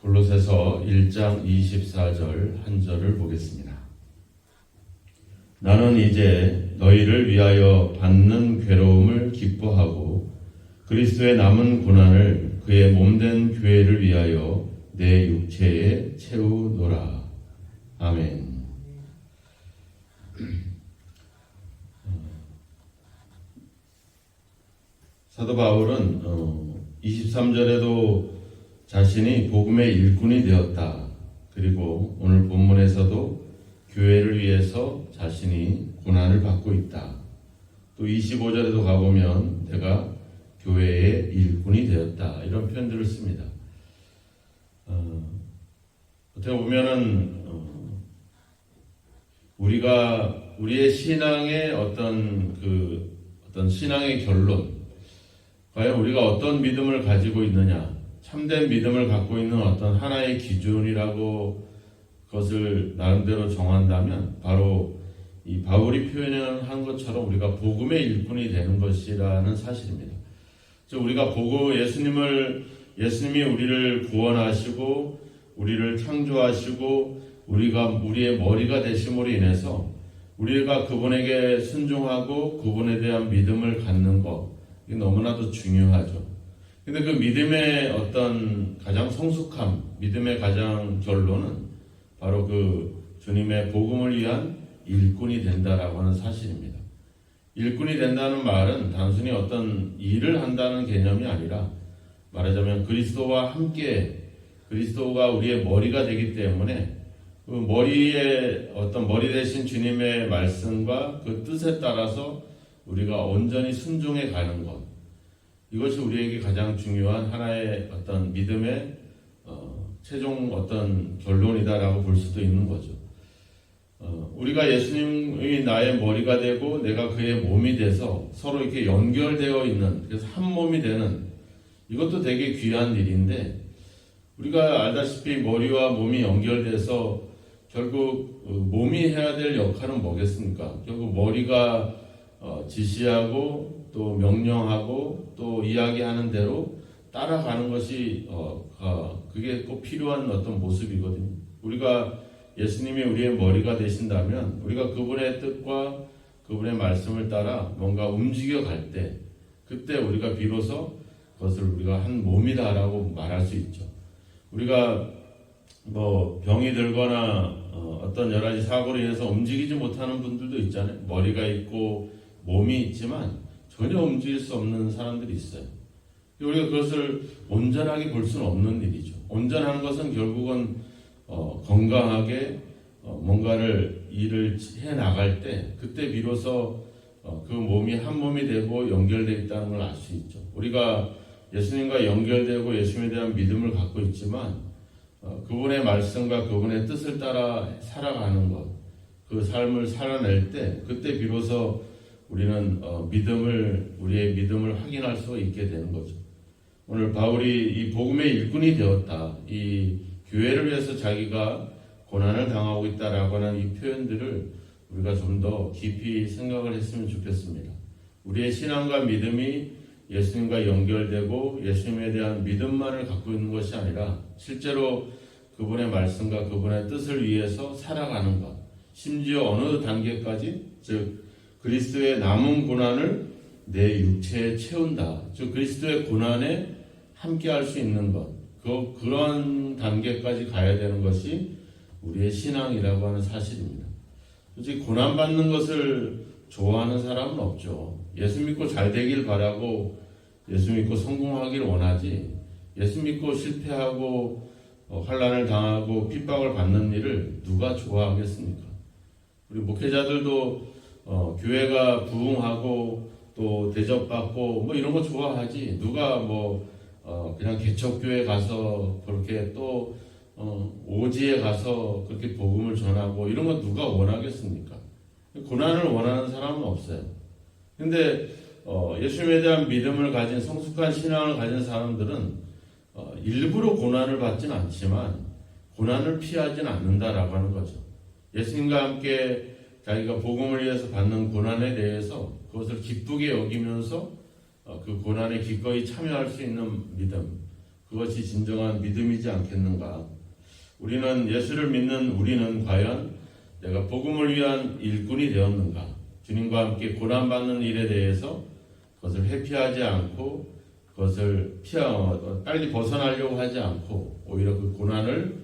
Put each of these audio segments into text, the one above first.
골로새서 1장 24절 한 절을 보겠습니다. 나는 이제 너희를 위하여 받는 괴로움을 기뻐하고 그리스도의 남은 고난을 그의 몸된 교회를 위하여 내 육체에 채우노라. 아멘. 사도 바울은 23절에도 자신이 복음의 일꾼이 되었다. 그리고 오늘 본문에서도 교회를 위해서 자신이 고난을 받고 있다. 또 25절에도 가보면 내가 교회의 일꾼이 되었다. 이런 표현들을 씁니다. 어떻게 보면은 우리가 우리의 신앙의 어떤 신앙의 결론, 과연 우리가 어떤 믿음을 가지고 있느냐, 참된 믿음을 갖고 있는 어떤 하나의 기준이라고 그것을 나름대로 정한다면 바로 이 바울이 표현한 것처럼 우리가 복음의 일꾼이 되는 것이라는 사실입니다. 즉 우리가 보고 예수님이 우리를 구원하시고 우리를 창조하시고 우리의 머리가 되심으로 인해서 우리가 그분에게 순종하고 그분에 대한 믿음을 갖는 것, 이게 너무나도 중요하죠. 근데 그 믿음의 어떤 가장 성숙함, 믿음의 가장 결론은 바로 그 주님의 복음을 위한 일꾼이 된다라고 하는 사실입니다. 일꾼이 된다는 말은 단순히 어떤 일을 한다는 개념이 아니라 말하자면 그리스도와 함께 그리스도가 우리의 머리가 되기 때문에 그 머리에 어떤 머리 대신 주님의 말씀과 그 뜻에 따라서 우리가 온전히 순종해 가는 것, 이것이 우리에게 가장 중요한 하나의 어떤 믿음의 최종 어떤 결론이다라고 볼 수도 있는 거죠. 우리가 예수님이 나의 머리가 되고 내가 그의 몸이 돼서 서로 이렇게 연결되어 있는, 그래서 한 몸이 되는, 이것도 되게 귀한 일인데 우리가 알다시피 머리와 몸이 연결돼서 결국 몸이 해야 될 역할은 뭐겠습니까? 결국 머리가 지시하고 또 명령하고 또 이야기하는 대로 따라가는 것이 그게 꼭 필요한 어떤 모습이거든요. 우리가 예수님이 우리의 머리가 되신다면 우리가 그분의 뜻과 그분의 말씀을 따라 뭔가 움직여 갈 때 그때 우리가 비로소 그것을 우리가 한 몸이다라고 말할 수 있죠. 우리가 뭐 병이 들거나 어떤 여러 가지 사고로 인해서 움직이지 못하는 분들도 있잖아요. 머리가 있고 몸이 있지만 전혀 움직일 수 없는 사람들이 있어요. 우리가 그것을 온전하게 볼 수는 없는 일이죠. 온전한 것은 결국은 건강하게 뭔가를 일을 해 나갈 때 그때 비로소 그 몸이 한 몸이 되고 연결되어 있다는 걸 알 수 있죠. 우리가 예수님과 연결되고 예수님에 대한 믿음을 갖고 있지만 그분의 말씀과 그분의 뜻을 따라 살아가는 것, 그 삶을 살아낼 때 그때 비로소 우리는 우리의 믿음을 확인할 수 있게 되는 거죠. 오늘 바울이 이 복음의 일꾼이 되었다, 이 교회를 위해서 자기가 고난을 당하고 있다라고 하는 이 표현들을 우리가 좀 더 깊이 생각을 했으면 좋겠습니다. 우리의 신앙과 믿음이 예수님과 연결되고 예수님에 대한 믿음만을 갖고 있는 것이 아니라 실제로 그분의 말씀과 그분의 뜻을 위해서 살아가는 것, 심지어 어느 단계까지, 즉 그리스도의 남은 고난을 내 육체에 채운다, 즉 그리스도의 고난에 함께 할 수 있는 것, 그런 단계까지 가야 되는 것이 우리의 신앙이라고 하는 사실입니다. 솔직히 고난받는 것을 좋아하는 사람은 없죠. 예수 믿고 잘 되길 바라고 예수 믿고 성공하길 원하지, 예수 믿고 실패하고 환난을 당하고 핍박을 받는 일을 누가 좋아하겠습니까? 우리 목회자들도 교회가 부흥하고 또 대접받고 뭐 이런 거 좋아하지, 누가 그냥 개척교회 가서 그렇게 또 오지에 가서 그렇게 복음을 전하고 이런 거 누가 원하겠습니까? 고난을 원하는 사람은 없어요. 근데 예수님에 대한 믿음을 가진 성숙한 신앙을 가진 사람들은 일부러 고난을 받진 않지만 고난을 피하진 않는다라고 하는 거죠. 예수님과 함께 자기가 복음을 위해서 받는 고난에 대해서 그것을 기쁘게 여기면서 그 고난에 기꺼이 참여할 수 있는 믿음, 그것이 진정한 믿음이지 않겠는가? 우리는 예수를 믿는 우리는 과연 내가 복음을 위한 일꾼이 되었는가? 주님과 함께 고난받는 일에 대해서 그것을 회피하지 않고 그것을 빨리 벗어나려고 하지 않고 오히려 그 고난을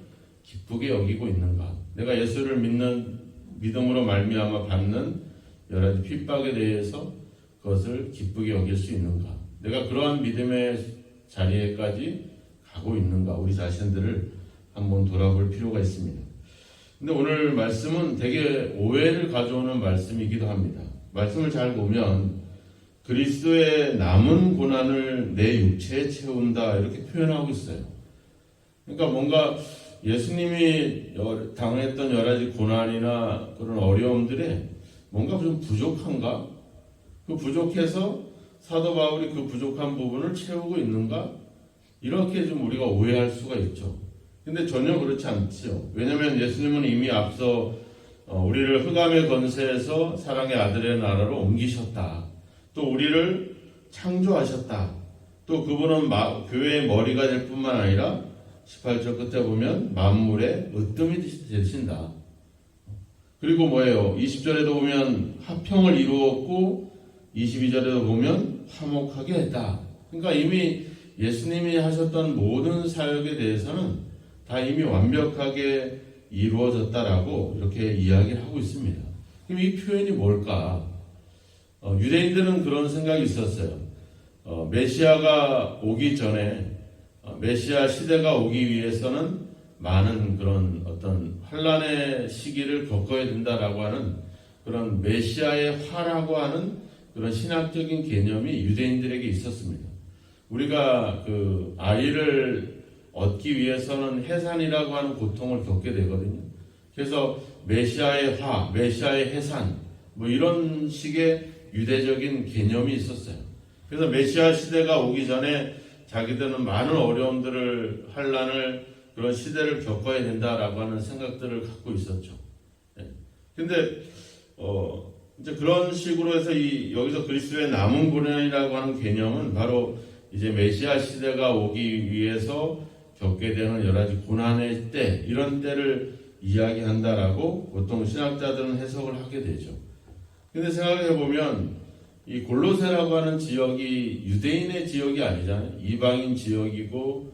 기쁘게 여기고 있는가? 내가 예수를 믿는 믿음으로 말미암아 받는 여러 가지 핍박에 대해서 그것을 기쁘게 여길 수 있는가? 내가 그러한 믿음의 자리에까지 가고 있는가? 우리 자신들을 한번 돌아볼 필요가 있습니다. 근데 오늘 말씀은 되게 오해를 가져오는 말씀이기도 합니다. 말씀을 잘 보면 그리스도의 남은 고난을 내 육체에 채운다 이렇게 표현하고 있어요. 그러니까 뭔가 예수님이 당했던 여러 가지 고난이나 그런 어려움들에 뭔가 좀 부족한가? 그 부족해서 사도 바울이 그 부족한 부분을 채우고 있는가? 이렇게 좀 우리가 오해할 수가 있죠. 근데 전혀 그렇지 않죠. 왜냐하면 예수님은 이미 앞서 우리를 흑암의 권세에서 사랑의 아들의 나라로 옮기셨다. 또 우리를 창조하셨다. 또 그분은 교회의 머리가 될 뿐만 아니라 18절 끝에 보면 만물의 으뜸이 되신다. 그리고 뭐예요? 20절에도 보면 화평을 이루었고 22절에도 보면 화목하게 했다. 그러니까 이미 예수님이 하셨던 모든 사역에 대해서는 다 이미 완벽하게 이루어졌다라고 이렇게 이야기를 하고 있습니다. 그럼 이 표현이 뭘까? 유대인들은 그런 생각이 있었어요. 메시아가 오기 전에 메시아 시대가 오기 위해서는 많은 그런 어떤 환란의 시기를 겪어야 된다라고 하는 그런 메시아의 화라고 하는 그런 신학적인 개념이 유대인들에게 있었습니다. 우리가 그 아이를 얻기 위해서는 해산이라고 하는 고통을 겪게 되거든요. 그래서 메시아의 화, 메시아의 해산 뭐 이런 식의 유대적인 개념이 있었어요. 그래서 메시아 시대가 오기 전에 자기들은 많은 어려움들을 환란을 그런 시대를 겪어야 된다라고 하는 생각들을 갖고 있었죠. 근데 이제 그런 식으로 해서 여기서 그리스도의 남은 고난이라고 하는 개념은 바로 이제 메시아 시대가 오기 위해서 겪게 되는 여러 가지 고난의 때, 이런 때를 이야기한다라고 보통 신학자들은 해석을 하게 되죠. 근데 생각해 보면 이 골로새라고 하는 지역이 유대인의 지역이 아니잖아요. 이방인 지역이고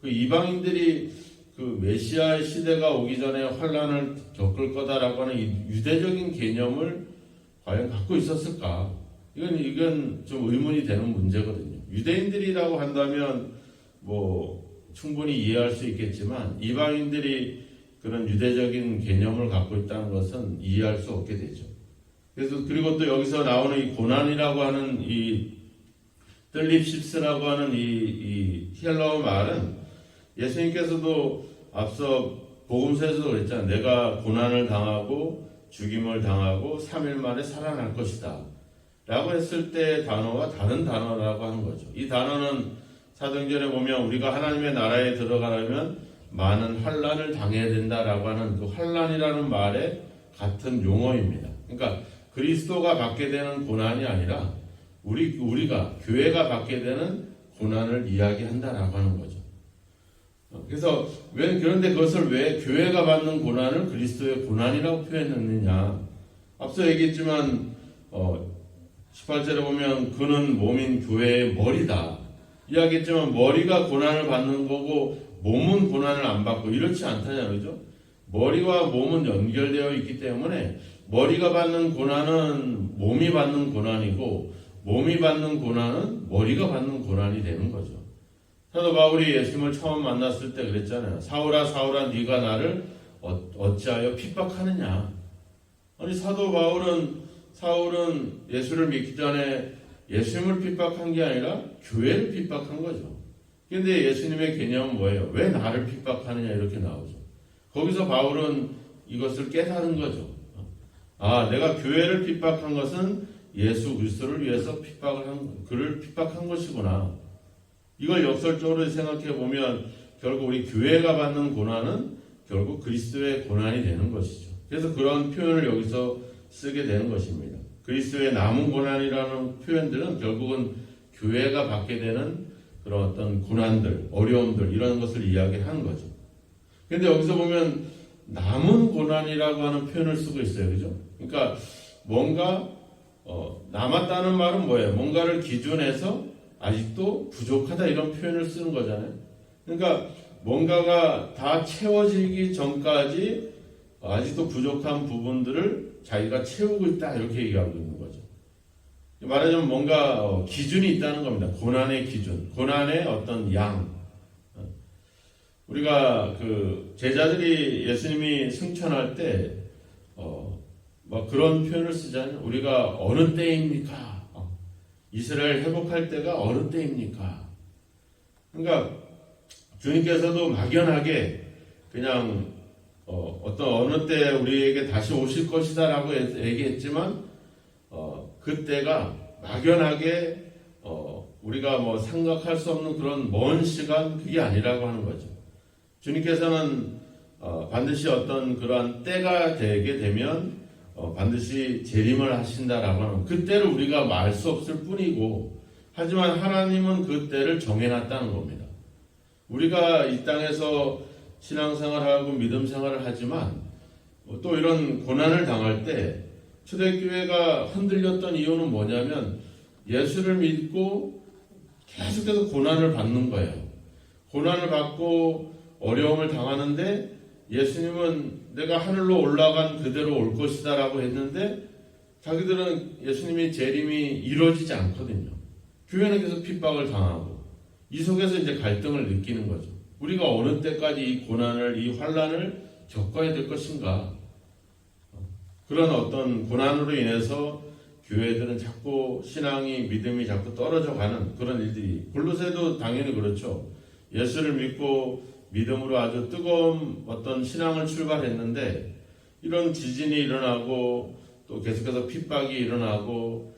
그 이방인들이 그 메시아의 시대가 오기 전에 환란을 겪을 거다라고 하는 이 유대적인 개념을 과연 갖고 있었을까? 이건 좀 의문이 되는 문제거든요. 유대인들이라고 한다면 뭐 충분히 이해할 수 있겠지만 이방인들이 그런 유대적인 개념을 갖고 있다는 것은 이해할 수 없게 되죠. 그래서 그리고 또 여기서 나오는 이 고난이라고 하는 이 뜰립십스라고 하는 이 헬라어 말은 예수님께서도 앞서 복음서에서도 그랬잖아요. 내가 고난을 당하고 죽임을 당하고 3일 만에 살아날 것이다 라고 했을 때 단어와 다른 단어라고 하는 거죠. 이 단어는 사도행전에 보면 우리가 하나님의 나라에 들어가려면 많은 환란을 당해야 된다라고 하는 그 환란이라는 말에 같은 용어입니다. 그러니까 그리스도가 받게 되는 고난이 아니라 우리가 교회가 받게 되는 고난을 이야기한다라고 하는 거죠. 그래서 그런데 그것을 왜 교회가 받는 고난을 그리스도의 고난이라고 표현했느냐? 앞서 얘기했지만 18절에 보면 그는 몸인 교회의 머리다. 이야기했지만 머리가 고난을 받는 거고 몸은 고난을 안 받고 이렇지 않다잖아요. 그죠? 머리와 몸은 연결되어 있기 때문에 머리가 받는 고난은 몸이 받는 고난이고 몸이 받는 고난은 머리가 받는 고난이 되는 거죠. 사도 바울이 예수님을 처음 만났을 때 그랬잖아요. 사울아 사울아 네가 나를 어찌하여 핍박하느냐. 아니 사울은 예수를 믿기 전에 예수님을 핍박한 게 아니라 교회를 핍박한 거죠. 그런데 예수님의 개념은 뭐예요? 왜 나를 핍박하느냐 이렇게 나오죠. 거기서 바울은 이것을 깨달은 거죠. 내가 교회를 핍박한 것은 예수 그리스도를 위해서 그를 핍박한 것이구나. 이걸 역설적으로 생각해 보면 결국 우리 교회가 받는 고난은 결국 그리스도의 고난이 되는 것이죠. 그래서 그런 표현을 여기서 쓰게 되는 것입니다. 그리스도의 남은 고난이라는 표현들은 결국은 교회가 받게 되는 그런 어떤 고난들, 어려움들 이런 것을 이야기하는 거죠. 근데 여기서 보면 남은 고난이라고 하는 표현을 쓰고 있어요. 그죠? 그러니까 뭔가 남았다는 말은 뭐예요? 뭔가를 기준해서 아직도 부족하다 이런 표현을 쓰는 거잖아요. 그러니까 뭔가가 다 채워지기 전까지 아직도 부족한 부분들을 자기가 채우고 있다 이렇게 얘기하고 있는 거죠. 말하자면 뭔가 기준이 있다는 겁니다. 고난의 기준, 고난의 어떤 양. 우리가 그 제자들이 예수님이 승천할 때 막 그런 표현을 쓰잖아요. 우리가 어느 때입니까? 이스라엘 회복할 때가 어느 때입니까? 그러니까 주님께서도 막연하게 그냥 어떤 어느 때 우리에게 다시 오실 것이다라고 얘기했지만 그때가 막연하게 우리가 뭐 생각할 수 없는 그런 먼 시간 그게 아니라고 하는 거죠. 주님께서는 반드시 어떤 그러한 때가 되게 되면 반드시 재림을 하신다라고 하는 그 때를 우리가 말 수 없을 뿐이고 하지만 하나님은 그 때를 정해놨다는 겁니다. 우리가 이 땅에서 신앙생활하고 믿음생활을 하지만 또 이런 고난을 당할 때 초대교회가 흔들렸던 이유는 뭐냐면 예수를 믿고 계속해서 고난을 받는 거예요. 고난을 받고 어려움을 당하는데 예수님은 내가 하늘로 올라간 그대로 올 것이다 라고 했는데 자기들은 예수님의 재림이 이루어지지 않거든요. 교회는 계속 핍박을 당하고 이 속에서 이제 갈등을 느끼는 거죠. 우리가 어느 때까지 이 고난을, 이 환난을 겪어야 될 것인가? 그런 어떤 고난으로 인해서 교회들은 자꾸 신앙이, 믿음이 자꾸 떨어져 가는 그런 일들이, 골로새도 당연히 그렇죠. 예수를 믿고 믿음으로 아주 뜨거운 어떤 신앙을 출발했는데 이런 지진이 일어나고 또 계속해서 핍박이 일어나고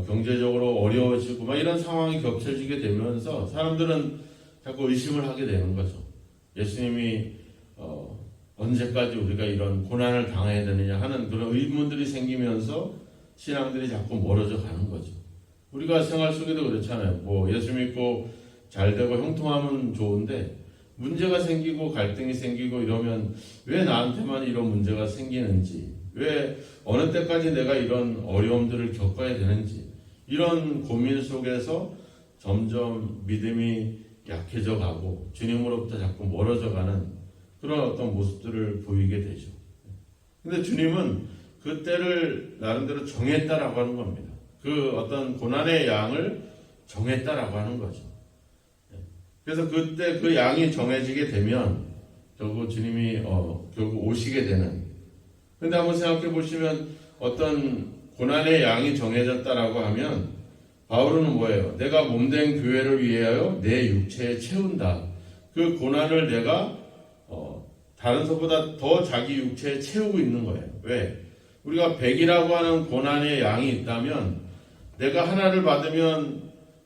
경제적으로 어려워지고 막 이런 상황이 겹쳐지게 되면서 사람들은 자꾸 의심을 하게 되는 거죠. 예수님이 언제까지 우리가 이런 고난을 당해야 되느냐 하는 그런 의문들이 생기면서 신앙들이 자꾸 멀어져 가는 거죠. 우리가 생활 속에도 그렇잖아요. 뭐 예수 믿고 잘 되고 형통하면 좋은데 문제가 생기고 갈등이 생기고 이러면 왜 나한테만 이런 문제가 생기는지, 왜 어느 때까지 내가 이런 어려움들을 겪어야 되는지, 이런 고민 속에서 점점 믿음이 약해져 가고 주님으로부터 자꾸 멀어져 가는 그런 어떤 모습들을 보이게 되죠. 근데 주님은 그 때를 나름대로 정했다라고 하는 겁니다. 그 어떤 고난의 양을 정했다라고 하는 거죠. 그래서 그때 그 양이 정해지게 되면 결국 주님이 결국 오시게 되는. 근데 한번 생각해 보시면 어떤 고난의 양이 정해졌다라고 하면 바울은 뭐예요? 내가 몸된 교회를 위하여 내 육체에 채운다. 그 고난을 내가 다른 것보다 더 자기 육체에 채우고 있는 거예요. 왜? 우리가 100이라고 하는 고난의 양이 있다면 내가 하나를 받으면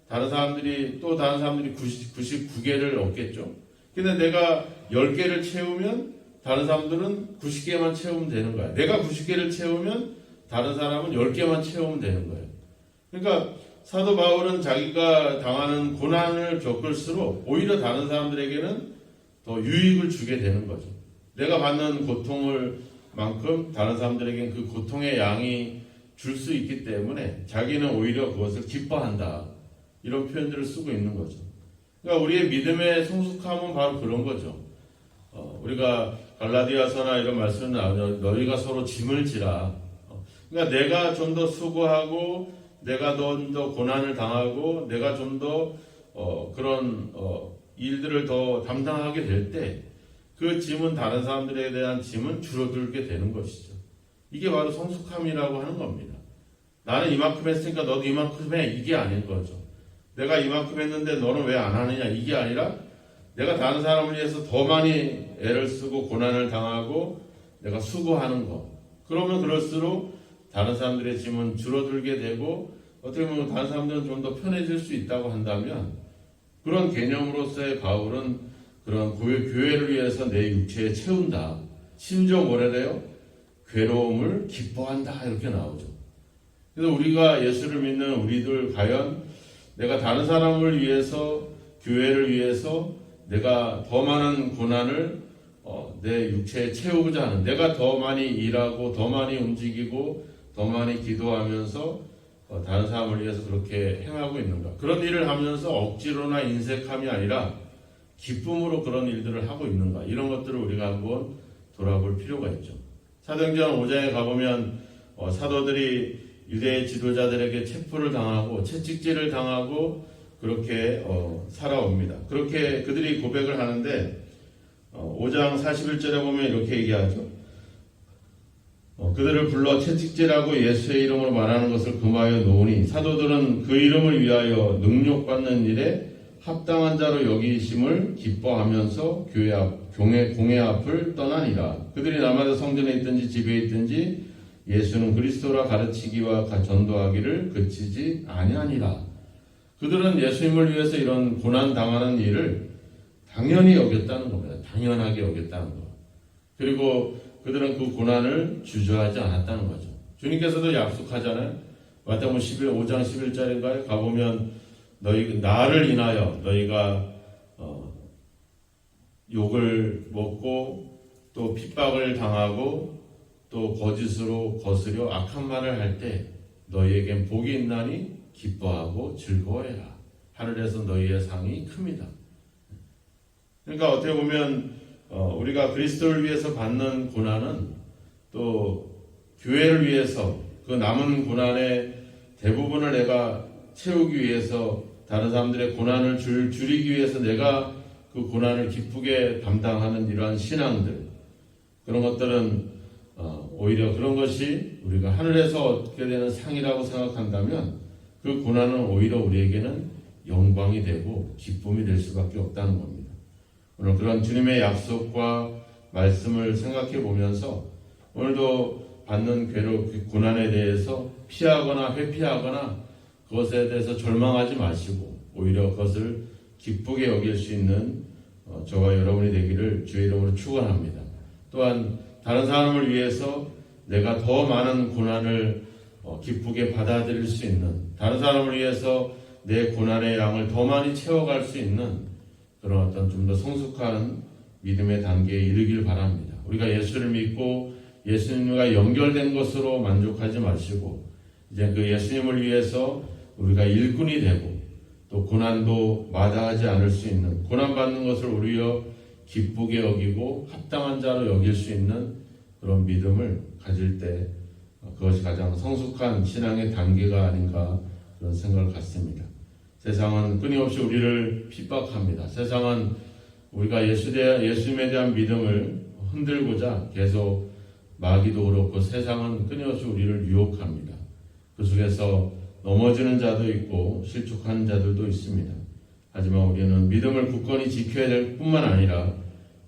다른 사람들이 99개를 얻겠죠. 근데 내가 10개를 채우면 다른 사람들은 90개만 채우면 되는 거야. 내가 90개를 채우면 다른 사람은 10개만 채우면 되는 거예요. 그러니까 사도 바울은 자기가 당하는 고난을 겪을수록 오히려 다른 사람들에게는 더 유익을 주게 되는 거죠. 내가 받는 고통을 만큼 다른 사람들에게는 그 고통의 양이 줄 수 있기 때문에 자기는 오히려 그것을 기뻐한다. 이런 표현들을 쓰고 있는 거죠. 그러니까 우리의 믿음의 성숙함은 바로 그런 거죠. 우리가 갈라디아서나 이런 말씀은 나오죠. 너희가 서로 짐을 지라. 그러니까 내가 좀 더 수고하고 내가 좀 더 고난을 당하고 내가 좀 더 그런 일들을 더 담당하게 될 때 그 짐은 다른 사람들에 대한 짐은 줄어들게 되는 것이죠. 이게 바로 성숙함이라고 하는 겁니다. 나는 이만큼 했으니까 너도 이만큼 해. 이게 아닌 거죠. 내가 이만큼 했는데 너는 왜 안 하느냐. 이게 아니라 내가 다른 사람을 위해서 더 많이 애를 쓰고 고난을 당하고 내가 수고하는 거. 그러면 그럴수록 다른 사람들의 짐은 줄어들게 되고 어떻게 보면 다른 사람들은 좀 더 편해질 수 있다고 한다면 그런 개념으로서의 바울은 그런 교회를 위해서 내 육체에 채운다. 심지어 뭐래요? 괴로움을 기뻐한다. 이렇게 나오죠. 그래서 우리가 예수를 믿는 우리들 과연 내가 다른 사람을 위해서 교회를 위해서 내가 더 많은 고난을 내 육체에 채우고자 하는, 내가 더 많이 일하고 더 많이 움직이고 더 많이 기도하면서 다른 사람을 위해서 그렇게 행하고 있는가? 그런 일을 하면서 억지로나 인색함이 아니라 기쁨으로 그런 일들을 하고 있는가? 이런 것들을 우리가 한번 돌아볼 필요가 있죠. 사도행전 5장에 가보면 사도들이 유대 지도자들에게 체포를 당하고 채찍질을 당하고 그렇게 살아옵니다. 그렇게 그들이 고백을 하는데 5장 41절에 보면 이렇게 얘기하죠. 그들을 불러 채찍질하고 예수의 이름으로 말하는 것을 금하여 놓으니 사도들은 그 이름을 위하여 능욕받는 일에 합당한 자로 여기심을 기뻐하면서 공회 앞을 떠나니라. 그들이 날마다 성전에 있든지 집에 있든지 예수는 그리스도라 가르치기와 전도하기를 그치지 아니하니라. 그들은 예수님을 위해서 이런 고난 당하는 일을 당연히 여겼다는 겁니다. 당연하게 여겼다는 거. 그리고 그들은 그 고난을 주저하지 않았다는 거죠. 주님께서도 약속하잖아요. 마태복음 5장 11절인가에 가보면 나를 인하여 너희가 욕을 먹고 또 핍박을 당하고 또 거짓으로 거스려 악한 말을 할 때 너희에겐 복이 있나니 기뻐하고 즐거워해라. 하늘에서 너희의 상이 큽니다. 그러니까 어떻게 보면 우리가 그리스도를 위해서 받는 고난은 또 교회를 위해서 그 남은 고난의 대부분을 내가 채우기 위해서 다른 사람들의 고난을 줄이기 위해서 내가 그 고난을 기쁘게 감당하는 이러한 신앙들, 그런 것들은 오히려 그런 것이 우리가 하늘에서 얻게 되는 상이라고 생각한다면 그 고난은 오히려 우리에게는 영광이 되고 기쁨이 될 수밖에 없다는 겁니다. 오늘 그런 주님의 약속과 말씀을 생각해 보면서 오늘도 받는 고난에 대해서 피하거나 회피하거나 그것에 대해서 절망하지 마시고 오히려 그것을 기쁘게 여길 수 있는 저와 여러분이 되기를 주의 이름으로 축원합니다. 또한 다른 사람을 위해서 내가 더 많은 고난을 기쁘게 받아들일 수 있는, 다른 사람을 위해서 내 고난의 양을 더 많이 채워갈 수 있는 그런 어떤 좀 더 성숙한 믿음의 단계에 이르길 바랍니다. 우리가 예수를 믿고 예수님과 연결된 것으로 만족하지 마시고 이제 그 예수님을 위해서 우리가 일꾼이 되고 또 고난도 마다하지 않을 수 있는, 고난받는 것을 오히려 기쁘게 여기고 합당한 자로 여길 수 있는 그런 믿음을 가질 때 그것이 가장 성숙한 신앙의 단계가 아닌가 그런 생각을 갖습니다. 세상은 끊임없이 우리를 핍박합니다. 세상은 우리가 예수님에 대한 믿음을 흔들고자 계속 마귀도 그렇고 세상은 끊임없이 우리를 유혹합니다. 그 속에서 넘어지는 자도 있고 실족하는 자들도 있습니다. 하지만 우리는 믿음을 굳건히 지켜야 될 뿐만 아니라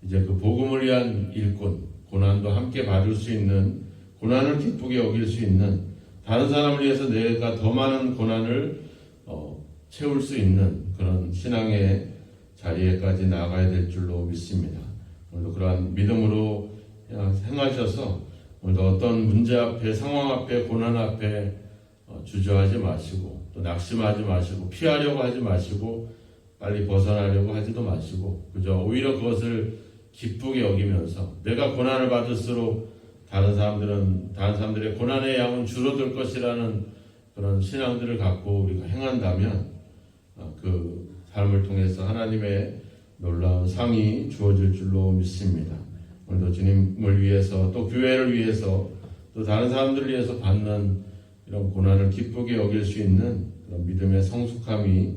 이제 그 복음을 위한 일꾼, 고난도 함께 받을 수 있는, 고난을 기쁘게 여길 수 있는, 다른 사람을 위해서 내가 더 많은 고난을 채울 수 있는 그런 신앙의 자리에까지 나아가야 될 줄로 믿습니다. 오늘도 그러한 믿음으로 행하셔서 오늘도 어떤 문제 앞에, 상황 앞에, 고난 앞에 주저하지 마시고 또 낙심하지 마시고 피하려고 하지 마시고 빨리 벗어나려고 하지도 마시고 그저 오히려 그것을 기쁘게 여기면서 내가 고난을 받을수록 다른 사람들의 고난의 양은 줄어들 것이라는 그런 신앙들을 갖고 우리가 행한다면 그 삶을 통해서 하나님의 놀라운 상이 주어질 줄로 믿습니다. 오늘도 주님을 위해서 또 교회를 위해서 또 다른 사람들을 위해서 받는 이런 고난을 기쁘게 여길 수 있는 그런 믿음의 성숙함이,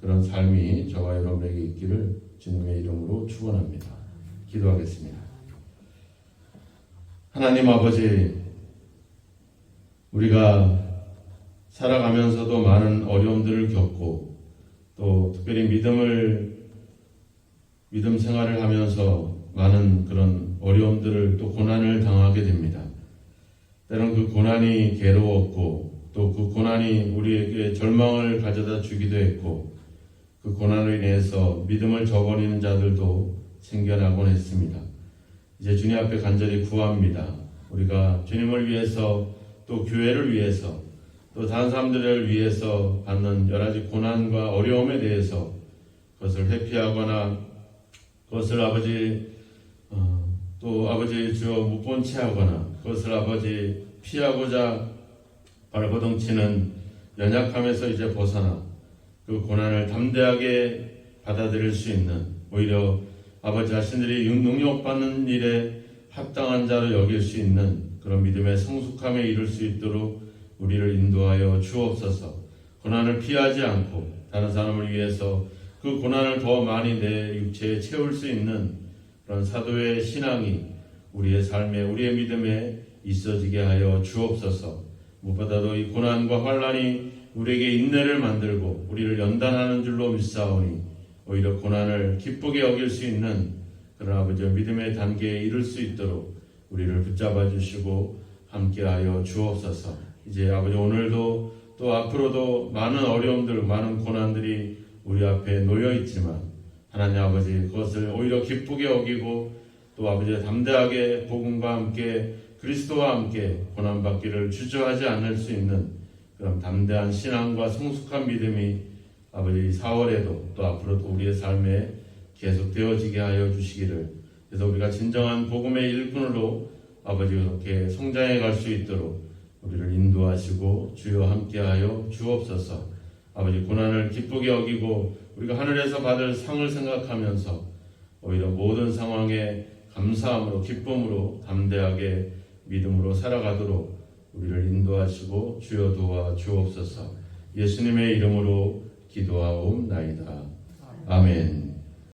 그런 삶이 저와 여러분에게 있기를 주님의 이름으로 축원합니다. 기도하겠습니다. 하나님 아버지, 우리가 살아가면서도 많은 어려움들을 겪고 또 특별히 믿음 생활을 하면서 많은 그런 어려움들을 또 고난을 당하게 됩니다. 때론 그 고난이 괴로웠고 또 그 고난이 우리에게 절망을 가져다 주기도 했고 그 고난으로 인해서 믿음을 저버리는 자들도 생겨나곤 했습니다. 이제 주님 앞에 간절히 구합니다. 우리가 주님을 위해서 또 교회를 위해서 또 다른 사람들을 위해서 받는 여러 가지 고난과 어려움에 대해서 그것을 회피하거나 그것을 아버지 또 아버지 주여 못 본 채 하거나 그것을 아버지 피하고자 발버둥치는 연약함에서 이제 벗어나 그 고난을 담대하게 받아들일 수 있는, 오히려 아버지 자신들이 능력받는 일에 합당한 자로 여길 수 있는 그런 믿음의 성숙함에 이를 수 있도록 우리를 인도하여 주옵소서. 고난을 피하지 않고 다른 사람을 위해서 그 고난을 더 많이 내 육체에 채울 수 있는 그런 사도의 신앙이 우리의 삶에, 우리의 믿음에 있어지게 하여 주옵소서. 무엇보다도 이 고난과 환난이 우리에게 인내를 만들고 우리를 연단하는 줄로 믿사오니 오히려 고난을 기쁘게 여길 수 있는 그런 아버지의 믿음의 단계에 이를 수 있도록 우리를 붙잡아 주시고 함께하여 주옵소서. 이제 아버지 오늘도 또 앞으로도 많은 어려움들, 많은 고난들이 우리 앞에 놓여 있지만 하나님 아버지 그것을 오히려 기쁘게 여기고 또 아버지 담대하게 복음과 함께 그리스도와 함께 고난받기를 주저하지 않을 수 있는 그런 담대한 신앙과 성숙한 믿음이 아버지 4월에도 또 앞으로도 우리의 삶에 계속 되어지게 하여 주시기를, 그래서 우리가 진정한 복음의 일꾼으로 아버지 그렇게 성장해 갈 수 있도록 우리를 인도하시고 주여 함께하여 주옵소서. 아버지 고난을 기쁘게 여기고 우리가 하늘에서 받을 상을 생각하면서 오히려 모든 상황에 감사함으로 기쁨으로 담대하게 믿음으로 살아가도록 우리를 인도하시고 주여 도와 주옵소서. 예수님의 이름으로 기도하옵나이다. 아멘.